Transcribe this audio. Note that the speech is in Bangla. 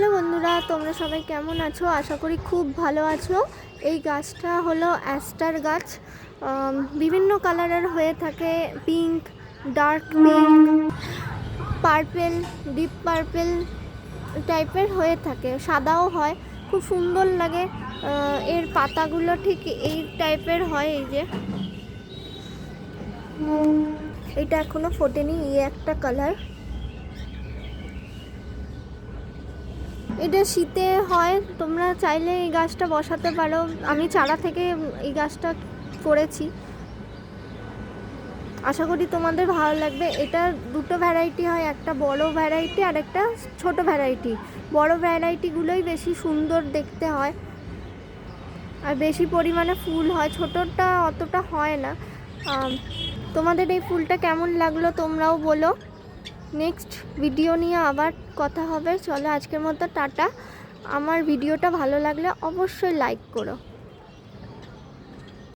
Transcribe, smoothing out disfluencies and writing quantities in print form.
হ্যালো বন্ধুরা, তোমরা সবাই কেমন আছো? আশা করি খুব ভালো আছো। এই গাছটা হলো অ্যাস্টার গাছ। বিভিন্ন কালারের হয়ে থাকে, pink, dark pink, purple, deep purple টাইপের হয়ে থাকে, সাদাও হয়, খুব সুন্দর লাগে। এর পাতাগুলো ঠিক এই টাইপের হয়। এই যে এটা এখনো ফোটেনি, এই একটা কালার। এটা শীতে হয়, তোমরা চাইলে এই গাছটা বসাতে পারো। আমি চারা থেকে এই গাছটা করেছি, আশা করি তোমাদের ভালো লাগবে। এটা দুটো ভ্যারাইটি হয়, একটা বড় ভ্যারাইটি আর একটা ছোট ভ্যারাইটি। বড় ভ্যারাইটিগুলোই বেশি সুন্দর দেখতে হয় আর বেশি পরিমাণে ফুল হয়, ছোটটা অতটা হয় না। তোমাদের এই ফুলটা কেমন লাগলো তোমরাও বলো। নেক্সট ভিডিও নিয়ে আবার কথা হবে। চলো আজকের মতো টাটা। আমার ভিডিওটা ভালো লাগলে অবশ্যই লাইক করো।